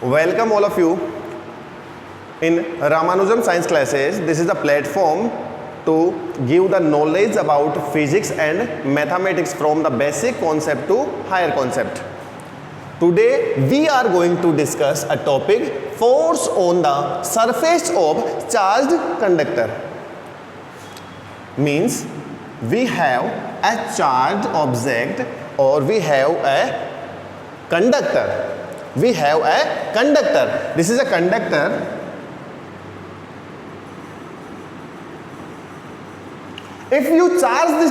Welcome all of you in Ramanujan science classes. This is a platform to give the knowledge about physics and mathematics from the basic concept to higher concept. Today we are going to discuss a topic, force on the surface of charged conductor. Means we have a charged object or we have a conductor. We have a conductor. This is a conductor. If you charge this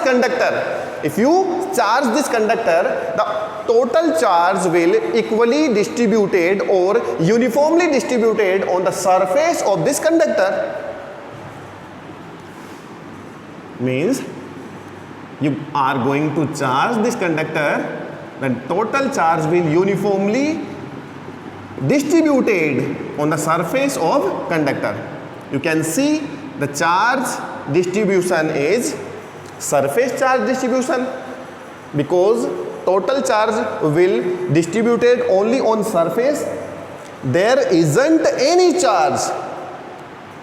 conductor, the total charge will equally distributed or uniformly distributed on the surface of this conductor. Means you are going to charge this conductor, the total charge will uniformly distributed on the surface of conductor. You can see the charge distribution is surface charge distribution, because total charge will distributed only on surface. There isn't any charge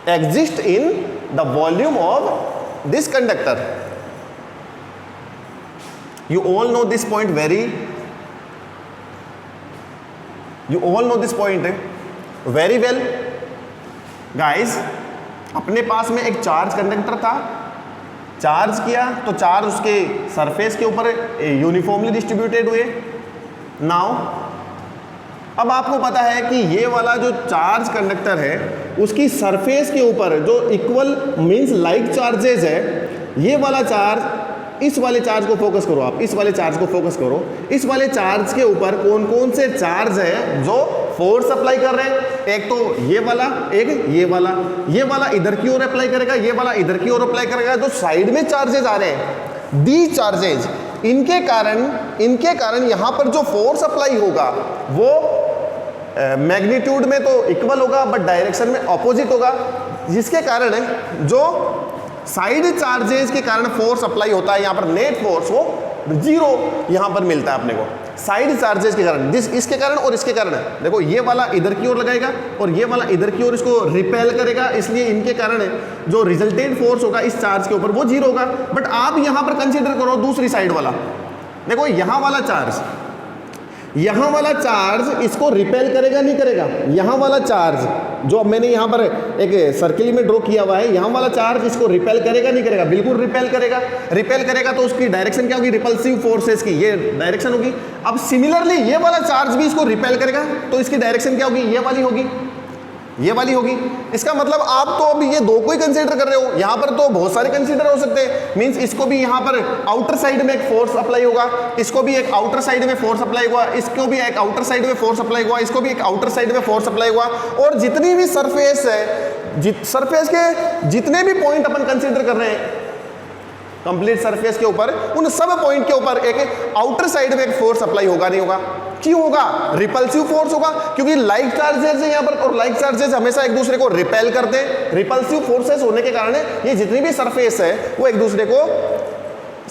exist in the volume of this conductor. You all know this point very well. Guys, अपने पास में एक charge conductor था, charge किया तो charge उसके surface के ऊपर uniformly distributed हुए. नाउ अब आपको पता है कि ये वाला जो चार्ज कंडक्टर है उसकी सरफेस के ऊपर जो इक्वल मींस लाइक चार्जेस है, ये वाला चार्ज, इस वाले चार्ज को फोकस करो, आप इस वाले चार्ज को फोकस करो. इस वाले चार्ज के ऊपर कौन कौन से चार्ज है जो फोर्स अप्लाई कर रहे हैं? एक तो ये वाला, एक ये वाला इधर की ओर अप्लाई करेगा, ये वाला इधर की ओर अप्लाई करेगा. जो साइड में चार्जेस आ रहे हैं, दी चार्जेस, इनके कारण यहां पर जो फोर्स अप्लाई होगा वो मैग्नीट्यूड में तो इक्वल होगा बट डायरेक्शन में ऑपोजिट होगा, जिसके कारण जो साइड चार्जेस के कारण फोर्स अप्लाई होता है, यहां पर नेट फोर्स वो जीरो यहां पर मिलता है अपने को, साइड चार्जेस के कारण. इसके कारण और इसके कारण देखो, ये वाला इधर की ओर लगाएगा और ये वाला इधर की ओर इसको रिपेल करेगा, इसलिए इनके कारण जो रिजल्टेंट फोर्स होगा इस चार्ज के ऊपर वो जीरो होगा. बट आप यहां पर कंसीडर करो दूसरी साइड वाला, देखो यहां वाला चार्ज इसको रिपेल करेगा नहीं करेगा? यहां वाला चार्ज जो मैंने यहां पर एक सर्किल में ड्रॉ किया हुआ है, यहां वाला चार्ज इसको रिपेल करेगा नहीं करेगा? बिल्कुल रिपेल करेगा. तो उसकी डायरेक्शन क्या होगी? रिपल्सिव फोर्सेस की ये डायरेक्शन होगी. अब सिमिलरली ये वाला चार्ज भी इसको रिपेल करेगा, तो इसकी डायरेक्शन क्या होगी? ये वाली होगी. इसका मतलब आप तो अभी ये दो को ही कंसीडर कर रहे हो, यहां पर तो बहुत सारे कंसीडर हो सकते हैं. मींस इसको भी यहां पर आउटर साइड में एक फोर्स अप्लाई होगा, इसको भी एक आउटर साइड में फोर्स अप्लाई हुआ, इसको भी एक आउटर साइड में फोर्स अप्लाई हुआ, इसको भी एक आउटर साइड में फोर्स अप्लाई हुआ. और जितनी भी सरफेस है, सरफेस के जितने भी पॉइंट अपन कंसीडर कर रहे हैं कंप्लीट सरफेस के ऊपर, उन सब पॉइंट के ऊपर एक आउटर साइड में एक फोर्स अप्लाई होगा नहीं होगा? क्यों होगा? रिपल्सिव फोर्स होगा, क्योंकि लाइक चार्जेस है यहां पर और लाइक चार्जेस हमेशा एक दूसरे को रिपेल करते हैं. रिपल्सिव फोर्सेस होने के कारण ये जितनी भी सरफेस है वो एक दूसरे को,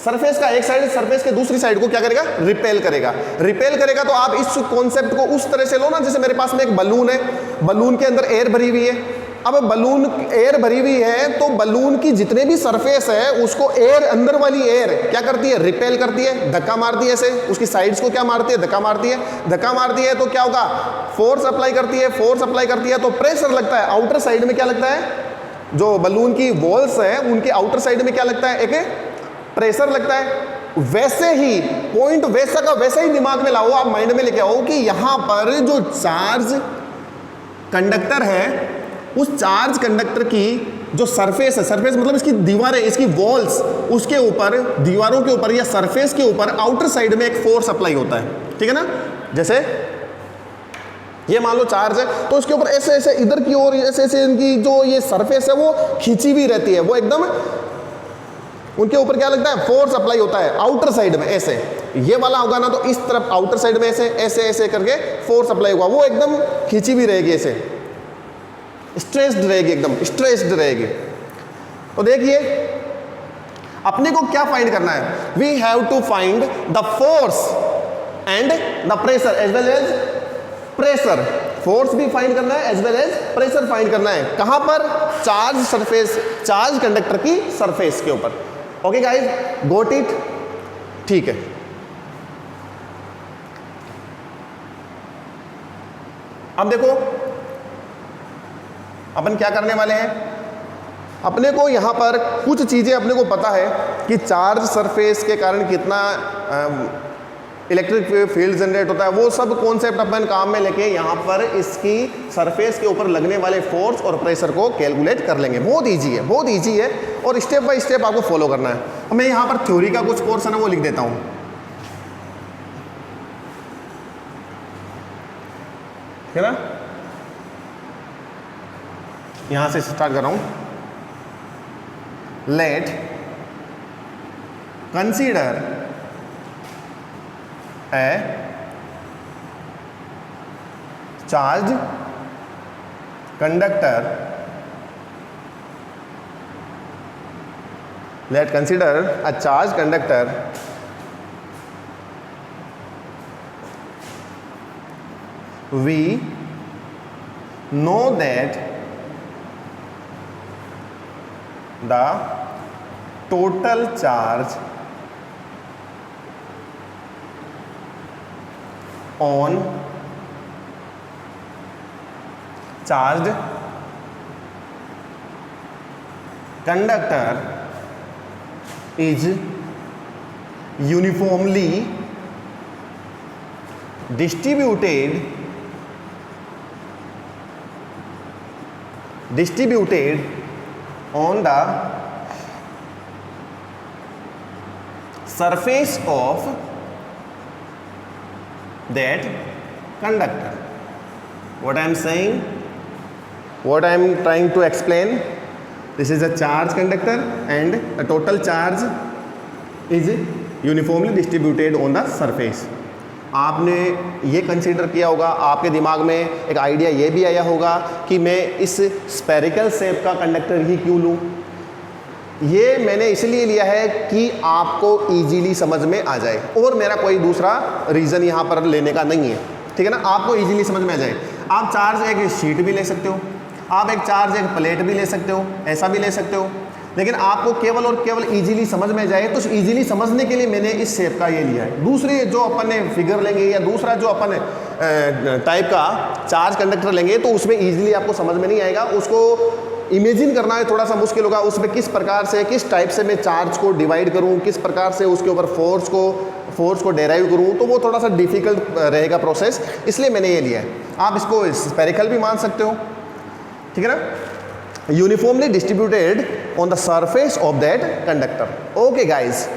सरफेस का एक साइड सरफेस के दूसरी साइड को क्या करेगा? रिपेल करेगा. तो आप इस कॉन्सेप्ट को उस तरह से लो ना, जैसे मेरे पास में एक बलून है, बलून के अंदर एयर भरी हुई है. अब बलून एयर भरी हुई है तो बलून की जितने भी सरफेस है उसको एयर, अंदर वाली एयर क्या करती है? रिपेल करती है, धक्का मारती है. ऐसे उसकी साइड्स को क्या मारती है? धक्का मारती है. तो क्या होगा? फोर्स अप्लाई करती है तो प्रेशर लगता है. आउटर साइड में क्या लगता है? जो बलून की वॉल्स है उनके आउटर साइड में क्या लगता है? एक प्रेशर लगता है. वैसे ही पॉइंट वैसा का वैसा ही दिमाग में लाओ, आप माइंड में लेके आओ कि यहां पर जो चार्ज कंडक्टर है, उस चार्ज कंडक्टर की जो सरफेस है, सरफेस मतलब इसकी दीवारें, इसकी वॉल्स, उसके ऊपर, दीवारों के ऊपर या सरफेस के ऊपर आउटर साइड में एक फोर्स अप्लाई होता है. ठीक है ना? जैसे ये मान लो चार्ज है तो उसके ऊपर ऐसे ऐसे इधर की ओर ऐसे इनकी जो ये सरफेस है वो खींची हुई रहती है, वो एकदम उनके ऊपर क्या लगता है? फोर्स अप्लाई होता है आउटर साइड में. ऐसे ये वाला होगा ना तो इस तरफ आउटर साइड में ऐसे करके फोर्स अप्लाई होगा, वो एकदम खींची हुई रहेगी, ऐसे स्ट्रेस्ड रहेगी, एकदम स्ट्रेस्ड रहेगी. तो देखिए अपने को क्या फाइंड करना है? We have to find the force and the pressure as well as pressure. Force भी फाइंड करना है as well as pressure find करना है। कहां पर? चार्ज सरफेस, चार्ज कंडक्टर की सरफेस के ऊपर। Okay guys, got it? ठीक है। अब देखो अपन क्या करने वाले हैं। अपने को यहां पर कुछ चीजें अपने को पता है कि चार्ज सरफेस के कारण कितना इलेक्ट्रिक फील्ड जनरेट होता है। वो सब कॉन्सेप्ट अपन काम में लेके यहाँ पर इसकी सरफेस के ऊपर लगने वाले फोर्स और प्रेशर को कैलकुलेट कर लेंगे। बहुत इजी है, बहुत इजी है और स्टेप बाय स्टेप आपको फॉलो करना है। अब मैं यहाँ पर थ्योरी का कुछ पोर्शन है वो लिख देता हूँ, है ना। यहाँ से स्टार्ट कर रहा हूँ। Late consider a charged conductor, let's consider a charged conductor we know that the total charge on charged conductor is uniformly distributed on the surface of that conductor. What I am saying, what I am trying to explain, this is a charge conductor and the total charge is uniformly distributed on the surface. आपने ये consider किया होगा, आपके दिमाग में एक idea ये भी आया होगा कि मैं इस स्फेरिकल शेप का कंडक्टर ही क्यों लूँ। ये मैंने इसलिए लिया है कि आपको इजीली समझ में आ जाए और मेरा कोई दूसरा रीज़न यहाँ पर लेने का नहीं है, ठीक है ना। आपको इजीली समझ में आ जाए। आप चार्ज एक शीट भी ले सकते हो, आप एक चार्ज एक प्लेट भी ले सकते हो, ऐसा भी ले सकते हो, लेकिन आपको केवल और केवल इजीली समझ में जाए तो इजीली समझने के लिए मैंने इस शेप का ये लिया है। दूसरे जो अपन ने फिगर लेंगे या दूसरा जो अपन टाइप का चार्ज कंडक्टर लेंगे तो उसमें इजीली आपको समझ में नहीं आएगा। उसको इमेजिन करना है थोड़ा सा मुश्किल होगा। उसमें किस प्रकार से, किस टाइप से मैं चार्ज को डिवाइड करूं, किस प्रकार से उसके ऊपर फोर्स को डेराइव करूं, तो वो थोड़ा सा डिफिकल्ट रहेगा प्रोसेस, इसलिए मैंने ये लिया है। आप इसको स्फेरिकल भी मान सकते हो, ठीक है ना। Uniformly distributed on the surface of that conductor. Okay guys,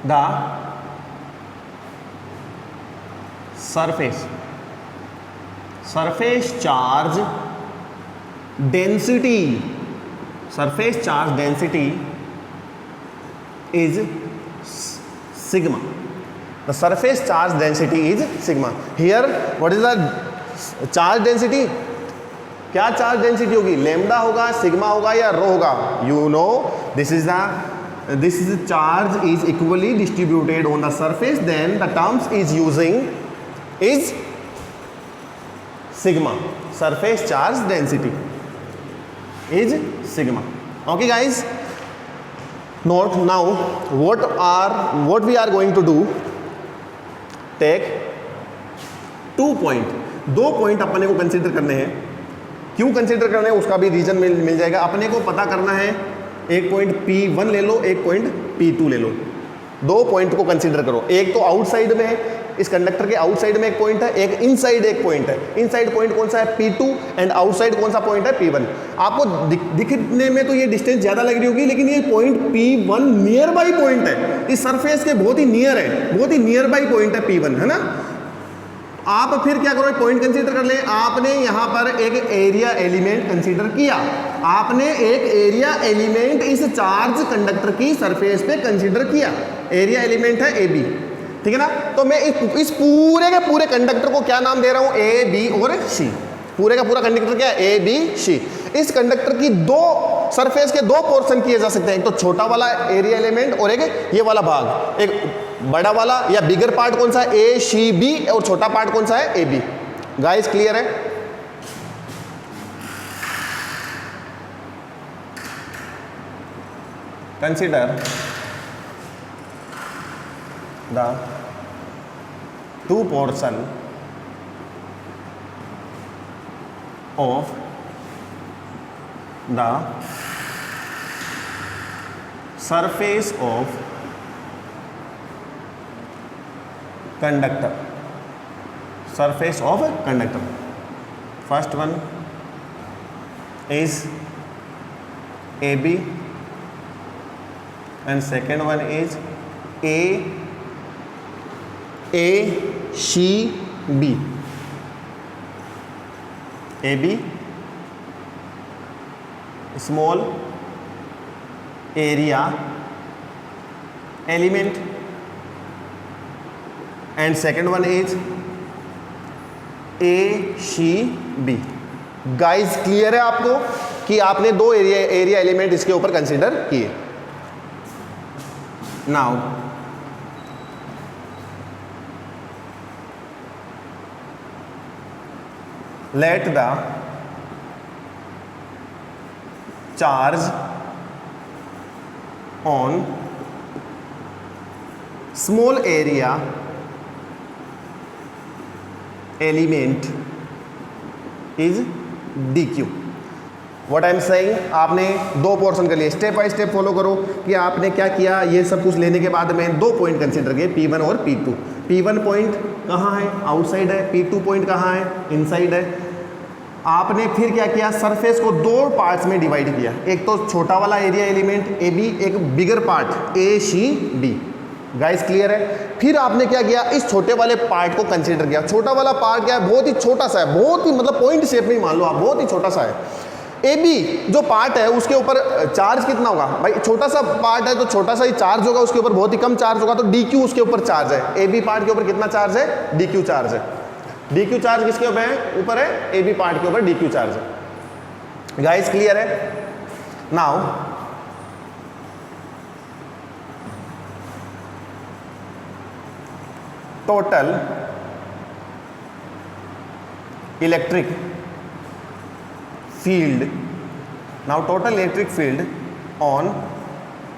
the surface charge density is sigma. The surface charge density is sigma. Here what is the charge density? क्या चार्ज डेंसिटी होगी? Lambda होगा, sigma होगा या रो होगा? You know this is charge is equally distributed on the surface, then the terms is using is sigma. Surface charge density is sigma. Okay guys, note now what we are going to do. Take 2 point, 2 point अपने को consider करने हैं। क्यों consider करना है उसका भी reason मिल जाएगा। अपने को पता करना है, एक पॉइंट P1 ले लो, एक पॉइंट P2 ले लो। 2 पॉइंट को कंसीडर करो। एक तो आउटसाइड में है, इस कंडक्टर के आउटसाइड में एक पॉइंट है, एक इनसाइड एक पॉइंट है। इनसाइड पॉइंट कौन सा है? P2 एंड आउटसाइड कौन सा पॉइंट है? P1। आपको दिखने में तो ये डिस्टेंस ज़्यादा लग रही होगी, लेकिन ये point P1 near by point है, इस सरफेस के बहुत ही नियर है, बहुत ही नियर बाई पॉइंट है P1, है ना। आप फिर क्या करो, पॉइंट कंसीडर कर ले। आपने यहाँ पर एक एरिया एलिमेंट कंसीडर किया, आपने एक एरिया एलिमेंट इस चार्ज कंडक्टर की सरफेस पे कंसीडर किया। एरिया एलिमेंट है AB, ठीक है ना। तो मैं इस पूरे के पूरे कंडक्टर को क्या नाम दे रहा हूँ? A, B और C। पूरे का पूरा कंडक्टर क्या है? A, B, C। इस कंडक्टर की दो सरफेस के दो पोर्शन किए जा सकते हैं, एक तो छोटा वाला एरिया एलिमेंट और एक ये वाला भाग। एक बड़ा वाला या बिगर पार्ट कौन सा है, ए सी बी, और छोटा पार्ट कौन सा है, ए बी। गाइस क्लियर है? Consider the two portion of the surface of conductor, surface of conductor. First one is AB and second one is ACB. AB small area element and second one is ACB. Guys clear है आपको कि आपने दो area element इसके ऊपर consider किए। Now let the charge on small area element is dq. What I am saying, आपने दो पोर्शन कर लिए, स्टेप बाय स्टेप फॉलो करो कि आपने क्या किया। ये सब कुछ लेने के बाद में दो पॉइंट कंसीडर किए, P1 और P2। P1 पॉइंट कहाँ है, आउटसाइड है। P2 पॉइंट कहाँ है, इनसाइड है। आपने फिर क्या किया, सरफेस को दो पार्ट्स में डिवाइड किया, एक तो छोटा वाला एरिया एलिमेंट AB, एक बिगर पार्ट ACB। गाइस क्लियर है? फिर आपने क्या किया, इस छोटे वाले पार्ट को कंसीडर किया। छोटा वाला पार्ट क्या है, बहुत ही छोटा सा है, बहुत ही मतलब पॉइंट शेप में मान लो आप, बहुत ही छोटा सा है। AB जो पार्ट है उसके ऊपर चार्ज कितना होगा भाई, छोटा सा पार्ट है तो छोटा सा ही चार्ज होगा, उसके ऊपर बहुत ही कम चार्ज होगा, तो DQ उसके ऊपर चार्ज है। AB पार्ट के ऊपर कितना चार्ज है, DQ चार्ज है। DQ चार्ज किसके ऊपर है, ऊपर है, AB पार्ट के ऊपर DQ चार्ज है। गाइस क्लियर है? Now total electric field, now total electric field on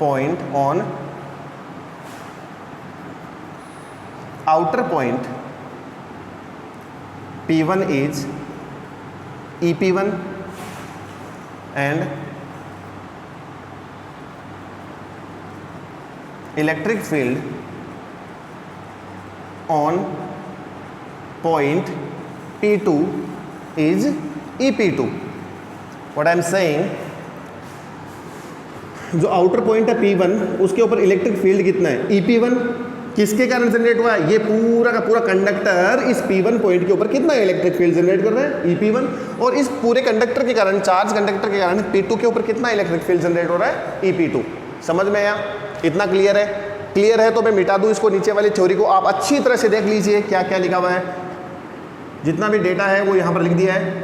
point on outer point P1 is EP1 and electric field on point P2 is EP2. What I am saying, जो outer point है P1 उसके ऊपर electric field कितना है, EP1। किसके कारण generate हुआ है, ये पूरा का पूरा कंडक्टर इस P1 पॉइंट के ऊपर कितना इलेक्ट्रिक फील्ड जनरेट कर रहा है, EP1। और इस पूरे कंडक्टर के कारण, चार्ज कंडक्टर के कारण P2 के ऊपर कितना इलेक्ट्रिक फील्ड जनरेट हो रहा है, EP2। समझ में आया? इतना क्लियर है? क्लियर है तो मैं मिटा दूं इसको, नीचे वाली थ्योरी को आप अच्छी तरह से देख लीजिए क्या क्या लिखा हुआ है। जितना भी डेटा है वो यहाँ पर लिख दिया है,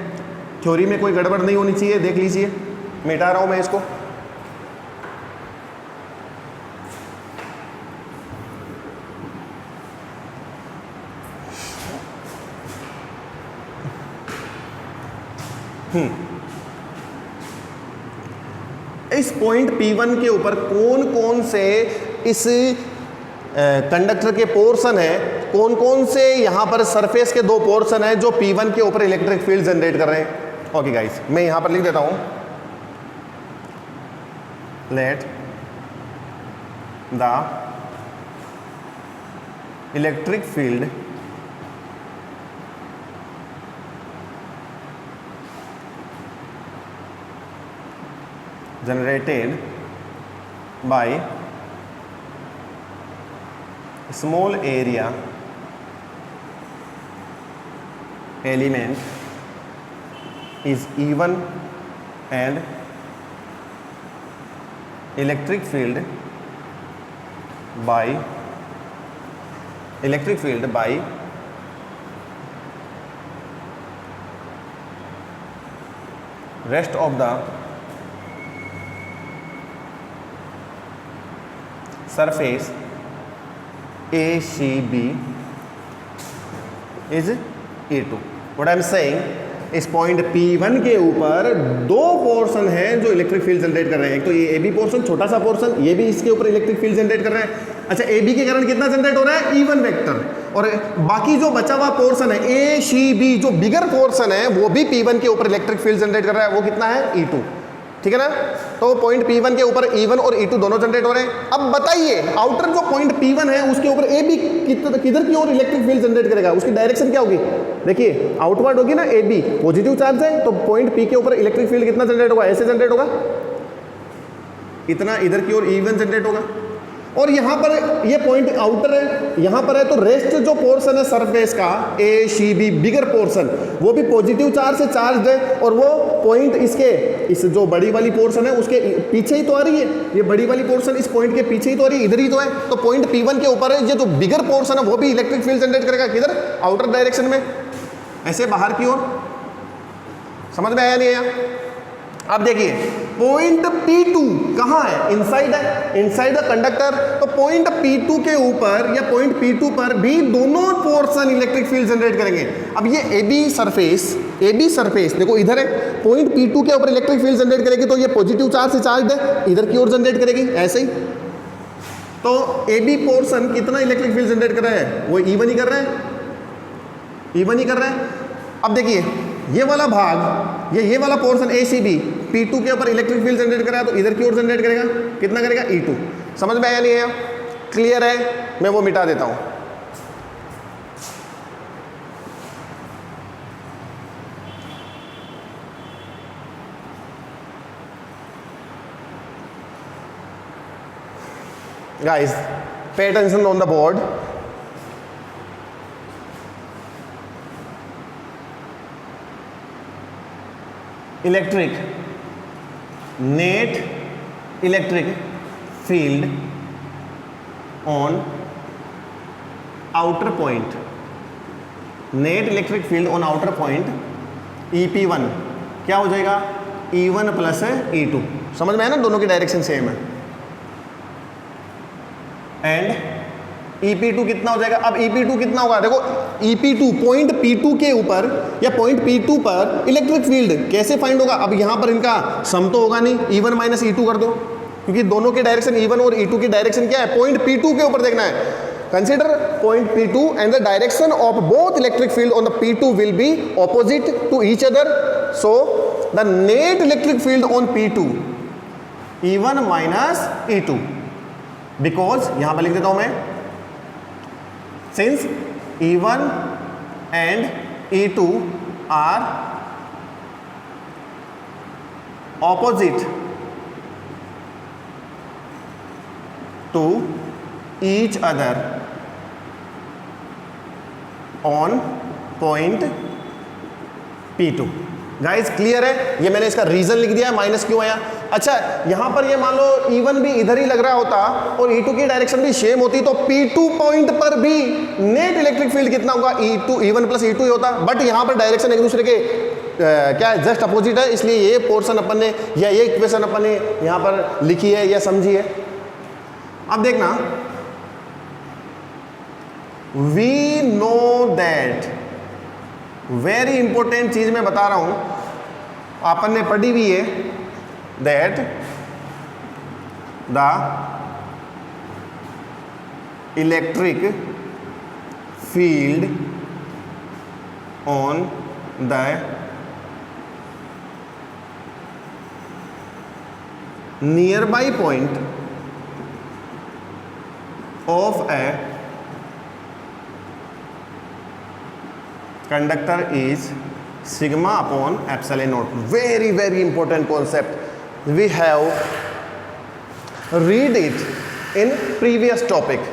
थ्योरी में कोई गड़बड़ नहीं होनी चाहिए, देख लीजिए। मिटा रहा हूं मैं इसको। इस पॉइंट P1 के ऊपर कौन कौन से इस कंडक्टर के पोर्शन है, कौन कौन से यहां पर सरफेस के दो पोर्शन है जो P1 के ऊपर इलेक्ट्रिक फील्ड जनरेट कर रहे हैं। ओके गाइस, मैं यहां पर लिख देता हूं, let the electric field generated by small area element is E1 and electric field by rest of the surface ACB is A2. What I am saying, इस पॉइंट P1 के ऊपर दो पोर्शन हैं जो इलेक्ट्रिक फील्ड जनरेट कर रहे हैं। एक तो ये AB पोर्शन, छोटा सा पोर्शन, ये भी इसके ऊपर इलेक्ट्रिक फील्ड जनरेट कर रहे हैं। अच्छा, AB के कारण कितना जनरेट हो रहा है? E1 vector. और बाकी जो बचा हुआ पोर्शन है ACB, जो बिगर पोर्शन है, वो भी P1 के ऊपर इलेक्ट्रिक फील्ड जनरेट कर रहा है। वो कितना है? E2। ठीक है ना? तो पॉइंट P1 के ऊपर E1 और E2 दोनों जनरेट हो रहे हैं। अब बताइए, आउटर जो पॉइंट P1 है उसके ऊपर AB किधर की ओर इलेक्ट्रिक फील्ड जनरेट करेगा? उसकी डायरेक्शन क्या होगी? देखिए, आउटवर्ड होगी ना, AB पॉजिटिव चार्ज है, तो पॉइंट P के ऊपर इलेक्ट्रिक फील्ड कितना जनरेट होगा? ऐसे जनरेट होगा, इतना इधर की ओर E1 जनरेट होगा। और यहाँ पर ये पॉइंट आउटर है, यहाँ पर है, तो रेस्ट जो पोर्शन है सरफेस का ACB बिगर पोर्शन, वो भी पॉजिटिव चार्ज से चार्ज है, और वो पॉइंट इसके इस जो बड़ी वाली पोर्शन है उसके पीछे ही तो आ रही है। ये बड़ी वाली पोर्शन इस पॉइंट के पीछे ही तो आ रही है, इधर ही तो है। तो पॉइंट P1 के ऊपर है, ये जो बिगर पोर्शन है वो भी इलेक्ट्रिक फील्ड जनरेट करेगा। किधर? आउटर डायरेक्शन में, ऐसे बाहर की ओर। समझ में आया नहीं आया? अब देखिए, पॉइंट P2 कहाँ है? इनसाइड है, इनसाइड द कंडक्टर। तो पॉइंट P2 के ऊपर या पॉइंट P2 पर भी दोनों पोर्शन इलेक्ट्रिक फील्ड जनरेट करेंगे। अब ये AB सरफेस देखो इधर है, पॉइंट P2 के ऊपर इलेक्ट्रिक फील्ड जनरेट करेगी, तो ये पॉजिटिव चार्ज से चार्ज है, इधर की ओर जनरेट करेगी, ऐसे ही। तो AB पोर्शन कितना इलेक्ट्रिक फील्ड जनरेट कर रहा है? वो E1 ही कर रहा है, E1 ही कर रहा है। अब देखिए, ये वाला भाग, ये वाला पोर्शन ACB P2 के ऊपर इलेक्ट्रिक फील्ड जनरेट कर रहा है, तो इधर की ओर जनरेट करेगा, कितना करेगा? E2। समझ में आया नहीं आया? क्लियर है? मैं वो मिटा देता हूं। Guys, pay attention on the board. Electric net electric field on outer point, net electric field on outer point EP1 क्या हो जाएगा? E1 plus E2। समझ में आया ना? दोनों की डायरेक्शन सेम है। एंड EP2 कितना हो जाएगा? अब EP2 कितना होगा? देखो, EP2 पॉइंट P2 के ऊपर या पॉइंट P2 पर इलेक्ट्रिक फील्ड कैसे फाइंड होगा? अब यहां पर इनका सम तो होगा नहीं, E1 माइनस E2 कर दो, क्योंकि दोनों के डायरेक्शन E1 और E2 की डायरेक्शन क्या है? पॉइंट P2 के ऊपर देखना है। Consider point P2 and the direction of both electric field on the P2 will be opposite to each other, so the net electric field on P2 E1 minus E2, because यहां पर लिख देता हूं मैं, since E1 and E2 are opposite to each other on point P2। Guys clear है? ये मैंने इसका रीजन लिख दिया है, माइनस क्यों आया। अच्छा, यहां पर ये मान लो E1 भी इधर ही लग रहा होता और E2 की डायरेक्शन भी सेम होती, तो P2 पॉइंट पर भी नेट इलेक्ट्रिक फील्ड कितना होगा? E1 प्लस E2 ही होता। बट यहां पर डायरेक्शन एक दूसरे के क्या है? जस्ट अपोजिट है, इसलिए ये पोर्शन अपन ने या ये इक्वेशन अपन ने यहां पर लिखी है या समझी है। अब देखना, we know that, very important चीज मैं बता रहा हूं, अपन ने पढ़ी हुई है, that the electric field on the near by point of A conductor is sigma upon epsilon naught। very very important concept, we have read it in previous topic।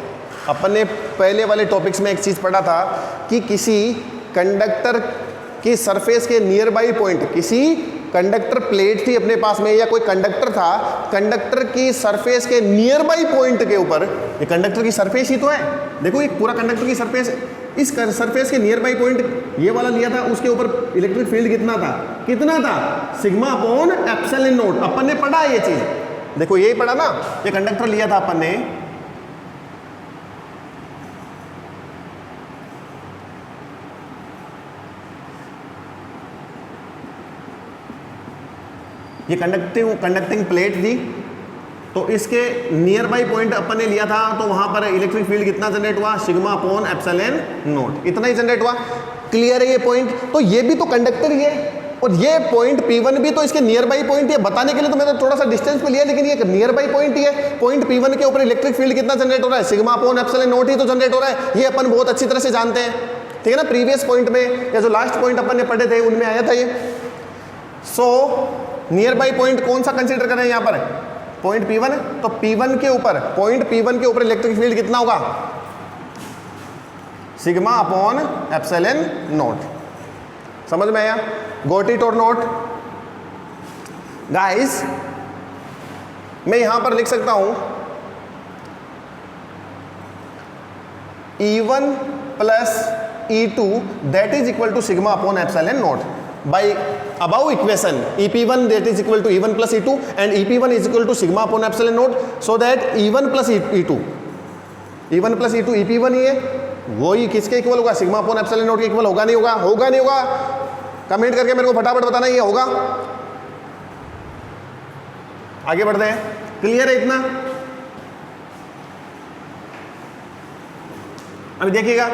अपन ने पहले वाले टॉपिक्स में एक चीज पढ़ा था कि किसी कंडक्टर की सरफेस के नियर बाई पॉइंट, किसी कंडक्टर प्लेट थी अपने पास में या कोई कंडक्टर था, कंडक्टर की सरफेस के नियर बाई पॉइंट के ऊपर, ये कंडक्टर की सरफेस ही तो है, देखो ये पूरा कंडक्टर की सरफेस, इस सरफेस के नियर बाई पॉइंट ये वाला लिया था, उसके ऊपर इलेक्ट्रिक फील्ड कितना था सिग्मा अपॉन एप्सिलॉन नॉट। अपन ने पढ़ा ये चीज, देखो यही पढ़ा ना, ये कंडक्टर लिया था अपन ने, ये कंडक्टिंग प्लेट थी, तो इसके नियर बाई पॉइंट अपन ने लिया था, तो वहां पर इलेक्ट्रिक फील्ड कितना जनरेट हुआ, सिग्मा अपॉन एप्सिलॉन नॉट, इतना ही जनरेट हुआ। क्लियर है ये पॉइंट? तो ये भी तो कंडक्टर ही है, और ये पॉइंट P1 भी तो इसके नियर बाई पॉइंट है। बताने के लिए तो मैंने थोड़ा सा डिस्टेंस पे लिया, लेकिन ये नियर बाई पॉइंट ही है। पॉइंट P1 के ऊपर इलेक्ट्रिक फील्ड कितना जनरेट हो रहा है, सिग्मा अपॉन एप्सिलॉन नॉट ही तो जनरेट हो रहा है। ये अपन बहुत अच्छी तरह से जानते हैं, ठीक है ना। प्रीवियस पॉइंट में या जो लास्ट पॉइंट अपन ने पढ़े थे उनमें आया था ये। सो नियर बाई पॉइंट कौन सा कंसीडर करें यहाँ पर, पॉइंट P1, तो P1 के ऊपर, पॉइंट P1 के ऊपर इलेक्ट्रिक फील्ड कितना होगा, सिग्मा अपॉन एप्सिलॉन नॉट। समझ में आया? गॉट इट और नॉट गाइस? मैं यहां पर लिख सकता हूं E1 plus E2 that is equal to sigma upon epsilon naught by above equation EP1 that is equal to E1 plus E2 and EP1 is equal to sigma upon epsilon naught, so that E1 plus E2 EP1 ही है, वो ही किसके equal होगा, sigma upon epsilon not के equal होगा नहीं होगा? होगा नहीं होगा? कमेंट करके मेरे को फटाफट बताना ये होगा। आगे बढ़ते हैं, क्लियर है इतना? अभी देखिएगा,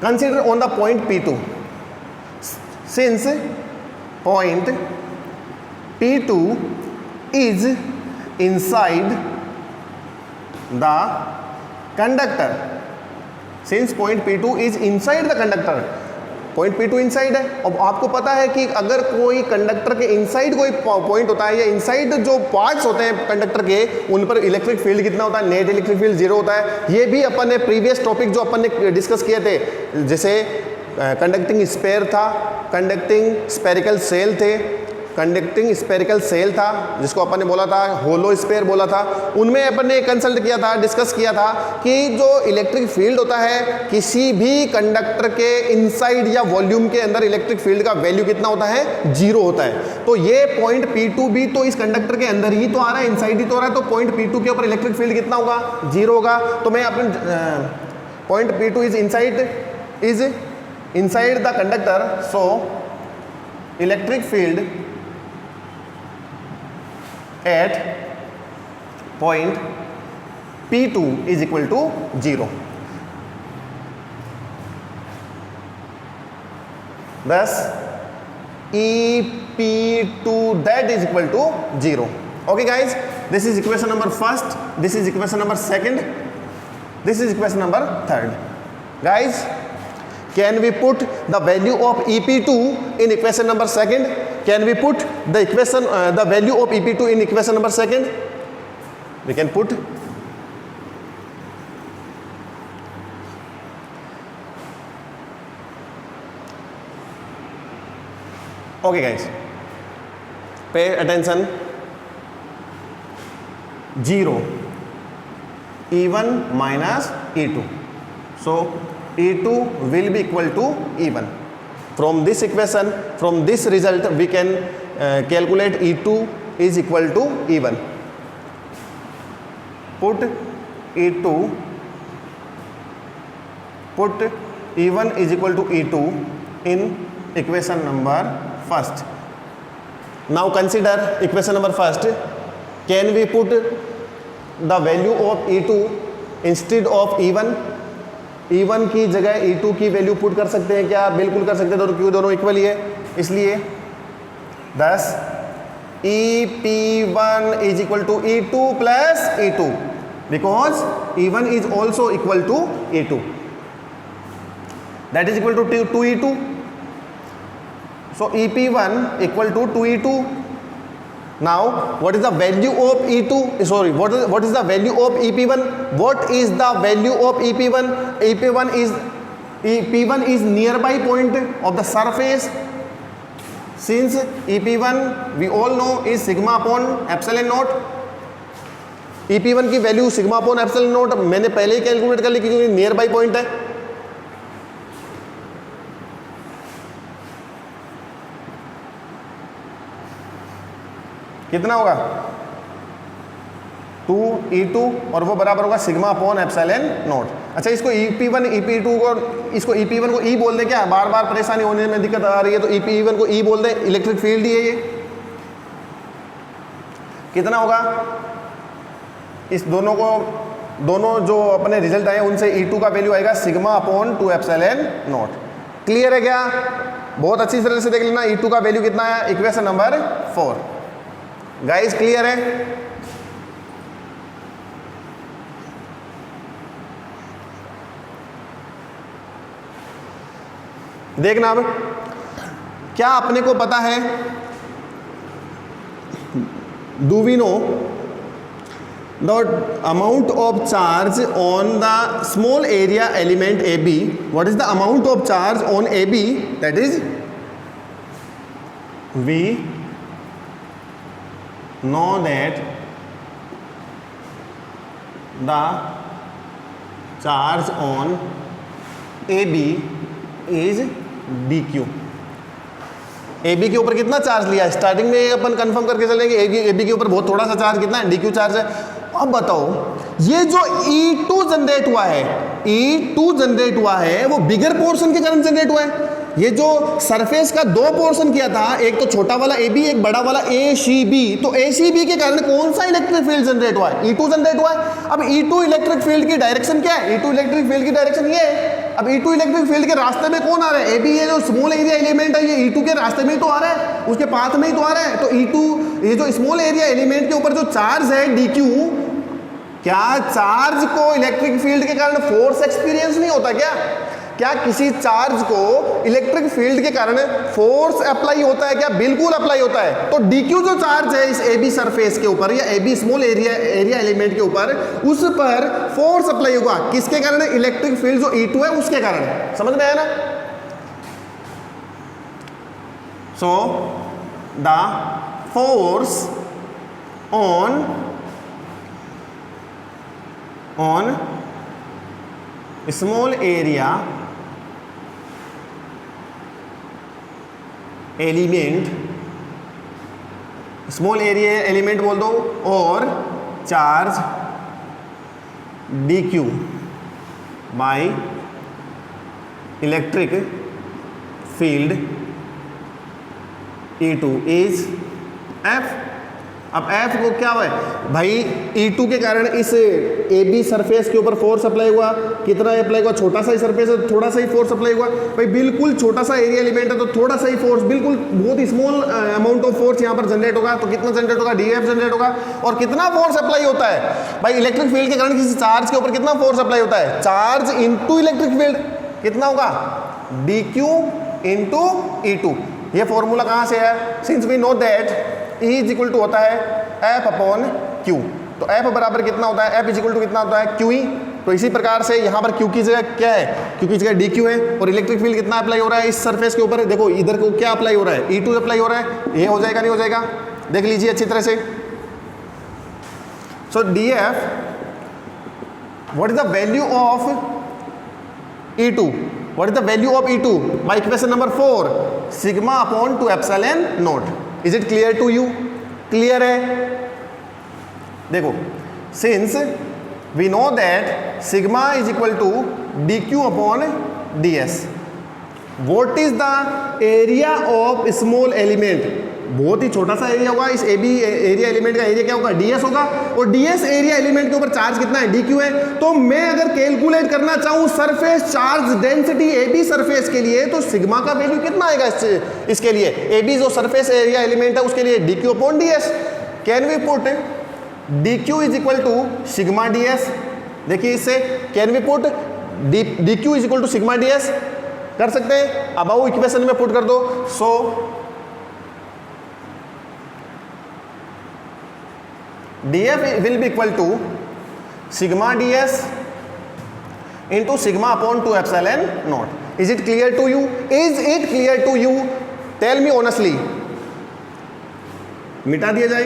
consider on the point P2, since point P2 is inside the conductor, since point P2 is inside the conductor, point P2 inside है। अब आपको पता है कि अगर कोई कंडक्टर के इनसाइड कोई पॉइंट होता है या इनसाइड जो पार्ट्स होते हैं कंडक्टर के, उन पर इलेक्ट्रिक फील्ड कितना होता है, नेट इलेक्ट्रिक फील्ड 0 होता है। ये भी अपन ने प्रीवियस टॉपिक जो अपन ने डिस्कस किए थे, जैसे कंडक्टिंग स्फीयर था, कंडक्टिंग स्फेरिकल सेल थे, कंडक्टिंग स्फेरिकल सेल था जिसको अपन ने बोला था होलो स्फीयर बोला था, उनमें अपन ने कंसल्ट किया था, डिस्कस किया था कि जो इलेक्ट्रिक फील्ड होता है किसी भी कंडक्टर के इनसाइड या वॉल्यूम के अंदर इलेक्ट्रिक फील्ड का वैल्यू कितना होता है, 0 होता है। तो ये पॉइंट P2 भी तो इस कंडक्टर के अंदर ही तो आ रहा है, इनसाइड ही तो आ रहा है, तो पॉइंट P2 के ऊपर इलेक्ट्रिक फील्ड कितना होगा, 0 होगा। तो मैं अपन point P2 is inside the conductor, so electric field at point P2 is equal to 0. Thus EP2 that is equal to 0. Okay guys, this is equation number first, this is equation number second, this is equation number third. Guys, can we put the value of EP2 in equation number second? Can we put the equation the value of EP2 in equation number second? We can put. Okay guys, pay attention. 0 E1 minus E2, so E2 will be equal to E1. From this equation, from this result, we can calculate E2 is equal to E1. Put E2, put E1 is equal to E2 in equation number first. Now consider equation number first. Can we put the value of E2 instead of E1? E1 की जगह E2 की value put कर सकते हैं क्या? बिल्कुल कर सकते हैं, दोनों क्यों, दोनों इक्वल ही है इसलिए। thus EP1 is equal to E2 plus E2 because E1 is also equal to E2, that is equal to 2E2. So EP1 equal to 2E2. Now what is the value of E2, sorry, what is the value of EP1? What is the value of EP1? EP1 is P1 is nearby point of the surface. Since EP1 we all know is sigma upon epsilon naught. EP1 की value sigma upon epsilon not मैंने पहले ही calculate कर ली क्योंकि near by point है। कितना होगा 2E2 और वो बराबर होगा सिग्मा अपॉन एप्सिलॉन नॉट। अच्छा इसको EP1 EP2 को इसको EP1 को E बोल दें क्या, बार बार परेशानी होने में दिक्कत आ रही है तो EP1 को E बोल दें, इलेक्ट्रिक फील्ड ही है ये। कितना होगा इस दोनों जो अपने रिजल्ट आए उनसे E2 का वैल्यू आएगा sigma upon 2 epsilon not. Clear है क्या? बहुत अच्छी तरह से देख लेना E2 का वैल्यू कितना है, इक्वेशन नंबर 4। गाइस क्लियर है? देखना अब क्या अपने को पता है, do we know the amount of charge on the small area element AB? What is the amount of charge on AB? That is, we know that the charge on AB is dq। AB के ऊपर कितना charge लिया है starting में अपन confirm करके चलेंगे। AB के ऊपर बहुत थोड़ा सा चार्ज कितना है, dq चार्ज है। अब बताओ ये जो E2 जनरेट हुआ है, E2 जनरेट हुआ है वो बिगर पोर्शन के कारण जनरेट हुआ है। ये जो सरफेस का दो पोर्शन किया था, एक तो छोटा वाला AB एक बड़ा वाला ACB, तो ACB के कारण कौन सा इलेक्ट्रिक फील्ड जनरेट हुआ है, E2 जनरेट हुआ है। अब E2 इलेक्ट्रिक फील्ड की डायरेक्शन क्या है, E2 इलेक्ट्रिक फील्ड की डायरेक्शन ये है। अब E2 इलेक्ट्रिक फील्ड के रास्ते में कौन आ रहा है, AB ये जो स्मॉल एरिया एलिमेंट है ये E2 के रास्ते में ही तो आ रहा है, उसके पाथ में ही तो आ रहा है। तो E2 ये जो स्मॉल एरिया एलिमेंट के ऊपर जो चार्ज है dq, क्या चार्ज को इलेक्ट्रिक फील्ड के कारण फोर्स एक्सपीरियंस नहीं होता क्या? क्या किसी चार्ज को इलेक्ट्रिक फील्ड के कारण फोर्स अप्लाई होता है क्या? बिल्कुल अप्लाई होता है। तो dq जो चार्ज है इस AB सरफेस के ऊपर या AB स्मॉल एरिया एलिमेंट के ऊपर, उस पर फोर्स अप्लाई होगा किसके कारण? इलेक्ट्रिक फील्ड जो E2 है उसके कारण। समझ में आया ना? So the force on small area element, small area element बोल दो, और charge dq by electric field E2 is F। अब F को क्या हुआ है भाई, E2 के कारण इस AB सरफेस के ऊपर फोर्स अप्लाई हुआ, कितना अप्लाई हुआ? छोटा सा ही सरफेस है, थोड़ा सा ही फोर्स अप्लाई हुआ भाई, बिल्कुल छोटा सा एरिया एलिमेंट है तो थोड़ा सा ही फोर्स, बिल्कुल बहुत ही स्मॉल अमाउंट ऑफ फोर्स यहाँ पर जनरेट होगा। तो कितना जनरेट होगा? dF जनरेट होगा। और कितना फोर्स अप्लाई होता है भाई इलेक्ट्रिक फील्ड के कारण किसी चार्ज के ऊपर कितना फोर्स अप्लाई होता है? चार्ज इंटू इलेक्ट्रिक फील्ड कितना होगा? dq into E2। ये फॉर्मूला कहाँ से है? Since we know that E is equal to होता है F अपॉन Q। तो F बराबर कितना होता है? F इज इक्वल टू कितना होता है? QE। तो इसी प्रकार से यहाँ पर Q की जगह क्या है? Q की जगह dq है। और इलेक्ट्रिक फील्ड कितना अप्लाई हो रहा है इस सरफेस के ऊपर? देखो इधर को क्या अप्लाई हो रहा है? E2 अप्लाई हो रहा है। ये हो जाएगा नहीं हो जाएगा? देख लीजिए अच्छी तरह से। So dF, what is the value of E2? What is the value of E2 by equation number 4? Sigma upon 2 epsilon naught. Is it clear to you? Clear है? देखो since we know that sigma is equal to dq upon ds, what is the area of small element? बहुत ही छोटा सा area होगा इस AB area element का area क्या होगा? ds होगा। और ds एरिया एलिमेंट के ऊपर चार्ज कितना है? dq है। तो मैं अगर कैलकुलेट करना चाहूं surface charge density AB surface के लिए, तो सिग्मा का वैल्यू कितना आएगा इसके लिए? AB जो सरफेस एरिया एलिमेंट है उसके लिए dq upon ds। Can we put dq is equal to sigma ds? देखिए इससे can we put dq is equal to sigma ds? कर सकते हैं। अब आओ इक्वेशन में पुट कर दो। सो dF will be equal to sigma ds into sigma upon 2 epsilon naught. Is it clear to you? Is it clear to you? Tell me honestly. मिटा दिया जाए?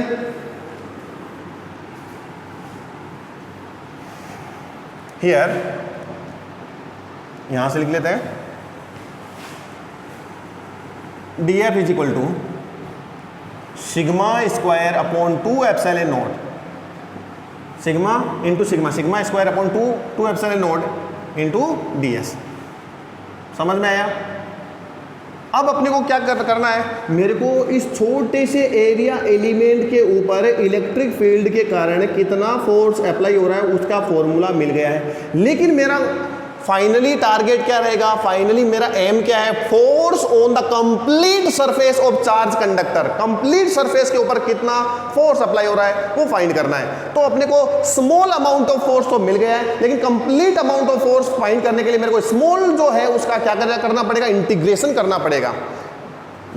Here, यहां से लिख लेते हैं df is equal to sigma square upon 2 epsilon naught, sigma into sigma square upon 2 epsilon naught into ds. समझ में आया? अब अपने को क्या करना है, मेरे को इस छोटे से एरिया एलिमेंट के ऊपर इलेक्ट्रिक फील्ड के कारण कितना फोर्स अप्लाई हो रहा है उसका फॉर्मूला मिल गया है। लेकिन मेरा फाइनली टारगेट क्या रहेगा, फाइनली मेरा एम क्या है, force on the complete surface of charge conductor, complete surface के ऊपर कितना फोर्स अप्लाई हो रहा है वो फाइंड करना है। तो अपने को स्मॉल अमाउंट ऑफ फोर्स तो मिल गया है, लेकिन complete amount of force find करने के लिए मेरे को स्मॉल जो है उसका क्या करना पड़ेगा, इंटीग्रेशन करना पड़ेगा।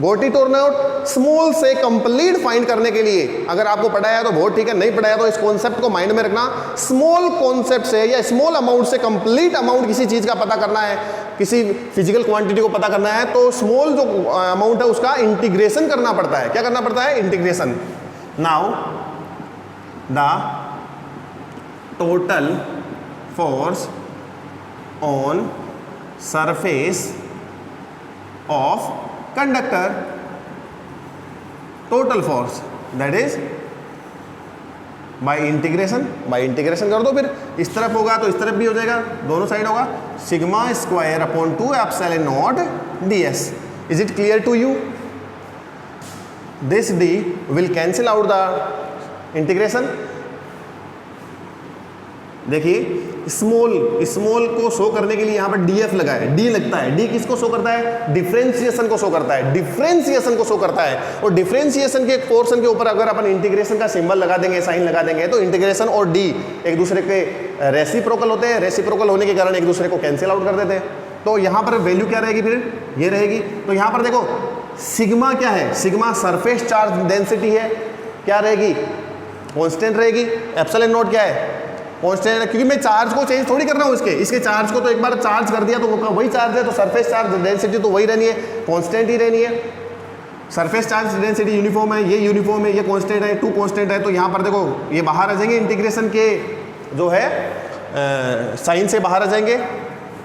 गॉट इट और नॉट? स्मॉल से कंप्लीट फाइंड करने के लिए अगर आपको पढ़ाया तो बहुत ठीक है, नहीं पढ़ाया तो इस कॉन्सेप्ट को माइंड में रखना। स्मॉल कॉन्सेप्ट से या स्मॉल अमाउंट से कंप्लीट अमाउंट किसी चीज का पता करना है, किसी फिजिकल क्वांटिटी को पता करना है, तो स्मॉल जो अमाउंट है उसका इंटीग्रेशन करना पड़ता है। क्या करना पड़ता है? Integration. Now the total force on surface of conductor, total force that is by integration, bye integration कर दो, फिर इस तरफ होगा तो इस तरफ भी हो जाएगा, दोनों साइड होगा, sigma square upon 2 epsilon naught ds. Is it clear to you? This d will cancel out the integration. देखिए स्मॉल को शो करने के लिए यहां पर df लगा है, d लगता है। d किसको शो करता है? डिफरेंशिएशन को शो करता है, डिफरेंशिएशन को शो करता है। और डिफरेंशिएशन के पोर्शन के ऊपर अगर अपन इंटीग्रेशन का सिंबल लगा देंगे, साइन लगा देंगे, तो इंटीग्रेशन और d एक दूसरे के रेसिप्रोकल होते हैं, रेसिप्रोकल होने के कारण एक दूसरे को कैंसिल आउट कर देते हैं। तो यहां पर वैल्यू क्या रहेगी, फिर ये रहेगी। तो यहां पर देखो सिग्मा क्या है, सिग्मा सरफेस चार्ज डेंसिटी है, क्या रहेगी? कांस्टेंट रहेगी। एप्सिलॉन नॉट क्या है? कांस्टेंट है, क्योंकि मैं चार्ज को चेंज थोड़ी कर रहा हूँ, इसके चार्ज को तो एक बार चार्ज कर दिया तो वो वही चार्ज है, तो सरफेस चार्ज डेंसिटी तो वही रहनी है, कांस्टेंट ही रहनी है। सरफेस चार्ज डेंसिटी यूनिफॉर्म है, ये यूनिफॉर्म है, ये कांस्टेंट है, 2 कांस्टेंट है। तो यहाँ पर देखो ये बाहर आ जाएंगे, इंटीग्रेशन के जो है साइन से बाहर आ जाएंगे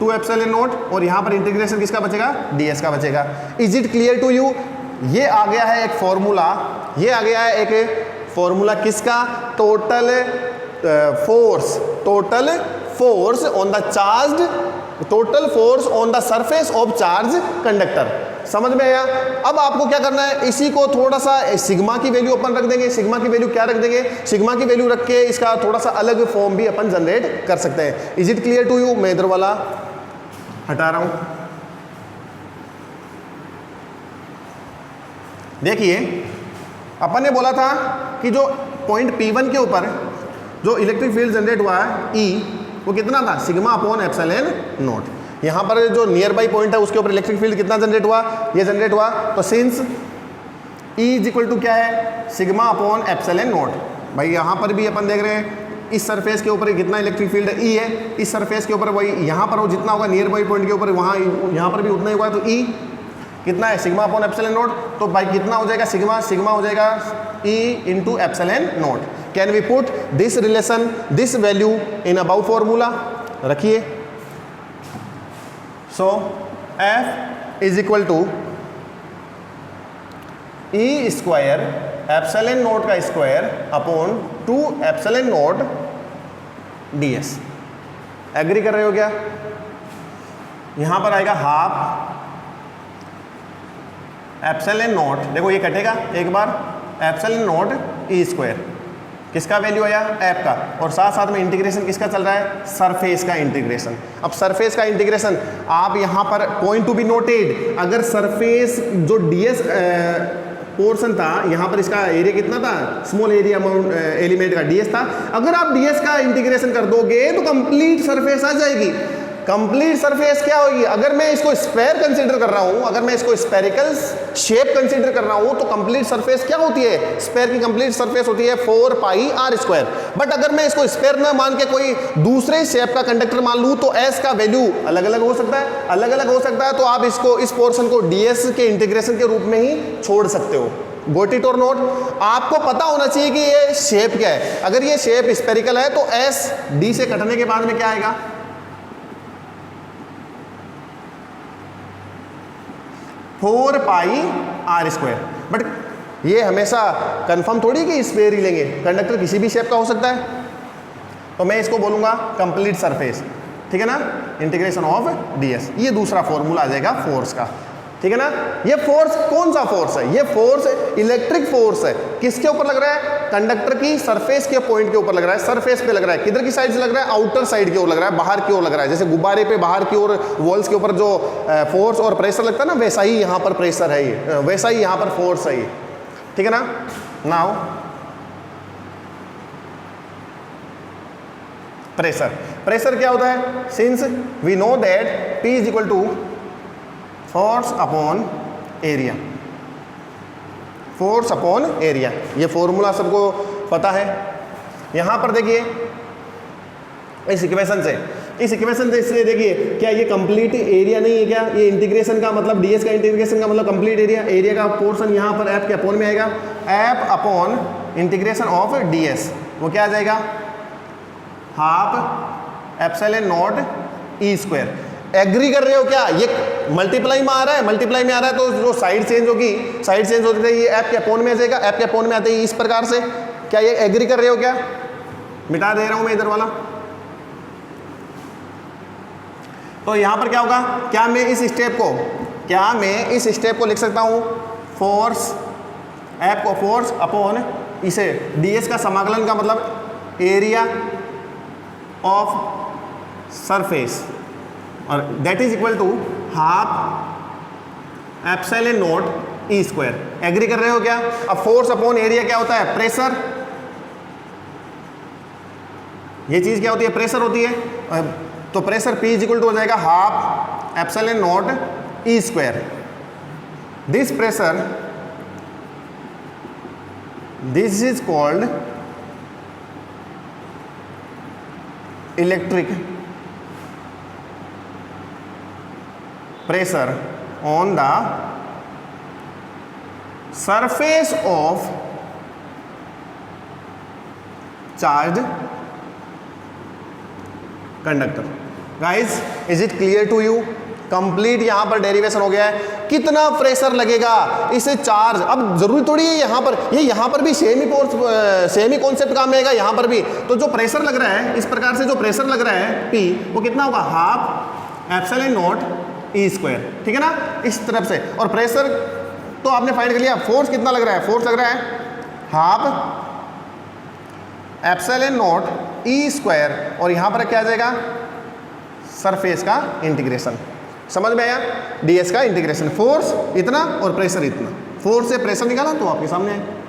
2 एप्सिलॉन नॉट, और यहाँ पर इंटीग्रेशन किसका बचेगा? ds का बचेगा। Is it clear to you? ये आ गया है एक फॉर्मूला, ये आ गया है एक फॉर्मूला किसका? Total force on the charge, total force on the surface of charge conductor. समझ में आया? अब आपको क्या करना है, इसी को थोड़ा सा सिग्मा की वैल्यू अपन रख देंगे। सिग्मा की वैल्यू क्या रख देंगे? सिग्मा की वैल्यू रख के इसका थोड़ा सा अलग फॉर्म भी अपन जनरेट कर सकते हैं। Is it clear to you? मैं इधर वाला हटा रहा हूं। देखिए अपन ने बोला था कि जो पॉइंट P1 के ऊपर जो इलेक्ट्रिक फील्ड जनरेट हुआ है E, वो कितना था? Sigma upon epsilon not. यहाँ पर जो नियर बाई पॉइंट है उसके ऊपर इलेक्ट्रिक फील्ड कितना जनरेट हुआ? ये जनरेट हुआ। तो since E is equal to क्या है? Sigma upon epsilon naught. भाई यहाँ पर भी अपन देख रहे हैं इस सरफेस के ऊपर कितना इलेक्ट्रिक फील्ड है? E है। इस सरफेस के ऊपर वही यहाँ पर वो जितना होगा नियर बाई पॉइंट के ऊपर वहाँ यहाँ पर भी उतना ही हुआ है। तो E कितना है? Sigma upon epsilon naught. तो भाई कितना हो जाएगा? सिग्मा हो जाएगा E into epsilon naught. Can we put this relation, this value in above formula? रखिए। So F is equal to E square epsilon naught का square upon 2 epsilon naught ds। Agree कर रहे हो क्या? यहां पर आएगा हाफ एप्सिलॉन नॉट, देखो ये कटेगा एक बार, एप्सिलॉन नॉट E स्क्वायर, किसका वैल्यू आया? F का, और साथ साथ में इंटीग्रेशन किसका चल रहा है? सरफेस का इंटीग्रेशन। अब सरफेस का इंटीग्रेशन आप यहाँ पर पॉइंट टू बी नोटेड, अगर सरफेस जो ds पोर्शन था, यहाँ पर इसका एरिया कितना था? स्मॉल एरिया अमाउंट एलिमेंट का ds था। अगर आप ds का इंटीग्रेशन कर दोगे तो कंप्लीट सरफेस आ जाएगी। कंप्लीट सरफेस क्या होगी? अगर मैं इसको स्फेयर कंसीडर कर रहा हूं, अगर मैं इसको स्फेरिकल शेप कंसीडर कर रहा हूं, तो कंप्लीट सरफेस क्या होती है? स्फेयर की कंप्लीट सरफेस होती है 4 पाई आर स्क्वायर। बट अगर मैं इसको स्फेयर ना मान के कोई दूसरे शेप का कंडक्टर मान लूं, तो एस का वैल्यू अलग अलग हो सकता है, अलग अलग हो सकता है। तो आप इसको, इस पोर्शन को डीएस के इंटीग्रेशन के रूप में ही छोड़ सकते हो। गोट इट और नोट? आपको पता होना चाहिए कि ये शेप क्या है। अगर ये शेप स्फेरिकल है तो एस डी से कटने के बाद में क्या आएगा? 4 पाई आर स्क्वायर। बट ये हमेशा कंफर्म थोड़ी कि स्फेयर ही लेंगे, कंडक्टर किसी भी शेप का हो सकता है। तो मैं इसको बोलूंगा कंप्लीट सरफेस, ठीक है ना, इंटीग्रेशन ऑफ डीएस। ये दूसरा फॉर्मूला आ जाएगा फोर्स का, ठीक है ना। ये फोर्स कौन सा फोर्स है? ये फोर्स इलेक्ट्रिक फोर्स है। किसके ऊपर लग रहा है? कंडक्टर की सरफेस के पॉइंट के ऊपर लग रहा है, सरफेस पे लग रहा है। किधर की साइड से लग रहा है? आउटर साइड की ओर लग रहा है, बाहर की ओर लग रहा है। जैसे गुब्बारे पे बाहर की ओर वॉल्स के ऊपर जो फोर्स और प्रेशर लगता है ना, वैसा ही यहाँ पर प्रेशर है ये, वैसा ही यहाँ पर फोर्स है ये, ठीक है ना। नाउ प्रेशर, प्रेशर क्या होता है? Since we know that P is equal to force upon area, force upon area, ये फॉर्मूला सबको पता है। यहां पर देखिए इस इक्वेशन से, इस इक्वेशन से इसलिए देखिए, क्या ये कंप्लीट एरिया नहीं है क्या? ये इंटीग्रेशन का मतलब, डीएस का इंटीग्रेशन का मतलब कंप्लीट एरिया। एरिया का पोर्शन यहां पर एफ के अपॉन में आएगा, F upon integration of ds, वो क्या आ जाएगा? Half epsilon naught E square. Agree कर रहे हो क्या? ये मल्टीप्लाई में आ रहा है, मल्टीप्लाई में आ रहा है, तो जो साइड चेंज होगी, साइड चेंज होती है, ये एफ के अपॉन में आ जाएगा, एफ के अपॉन में आते ही इस प्रकार से। क्या ये एग्री कर रहे हो क्या? मिटा दे रहा हूं मैं इधर वाला। तो यहां पर क्या होगा? क्या मैं इस स्टेप को लिख सकता हूं? फोर्स, एफ को फोर्स अपॉन इसे डीएस का समाकलन का मतलब एरिया ऑफ सरफेस, और that is equal to half epsilon naught E square. Agree कर रहे हो क्या? अब फोर्स अपॉन एरिया क्या होता है? प्रेशर। ये चीज क्या होती है? प्रेशर होती है। तो pressure P is equal to हो जाएगा half epsilon naught E square. This pressure, this is called electric pressure on the surface of charged conductor. Guys, is it clear to you? Complete यहां पर derivation हो गया है। कितना pressure लगेगा इसे चार्ज, अब जरूरी थोड़ी है यहां पर, ये यहां पर भी सेम ही कॉन्सेप्ट काम आएगा यहां पर भी। तो जो प्रेशर लग रहा है, इस प्रकार से जो प्रेशर लग रहा है P, वो कितना होगा? Half epsilon naught E square, ठीक है ना, इस तरफ से। और प्रेशर तो आपने फाइंड कर लिया। फोर्स कितना लग रहा है? फोर्स लग रहा है half epsilon naught E square, और यहां पर क्या आ जाएगा? सरफेस का इंटीग्रेशन। समझ में आया? डीएस का इंटीग्रेशन, फोर्स इतना और प्रेशर इतना, फोर्स से प्रेशर निकाला तो आपके सामने है।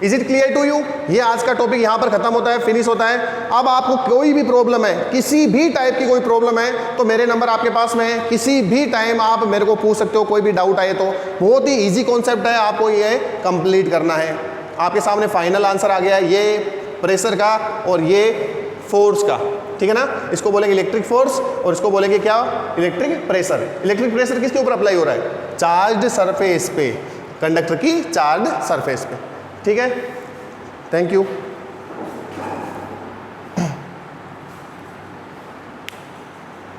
Is it clear to you? ये आज का टॉपिक यहाँ पर खत्म होता है, फिनिश होता है। अब आपको कोई भी प्रॉब्लम है, किसी भी टाइप की कोई प्रॉब्लम है, तो मेरे नंबर आपके पास में है, किसी भी टाइम आप मेरे को पूछ सकते हो, कोई भी डाउट आए तो। बहुत ही इजी कॉन्सेप्ट है, आपको ये कंप्लीट करना है। आपके सामने फाइनल आंसर आ गया है, ये प्रेशर का और ये फोर्स का, ठीक है ना। इसको बोलेंगे इलेक्ट्रिक फोर्स और इसको बोलेंगे क्या? Electric pressure. इलेक्ट्रिक प्रेशर किसके ऊपर अप्लाई हो रहा है? चार्ज्ड सरफेस पे, कंडक्टर की चार्ज्ड सरफेस पे, ठीक है। Thank you.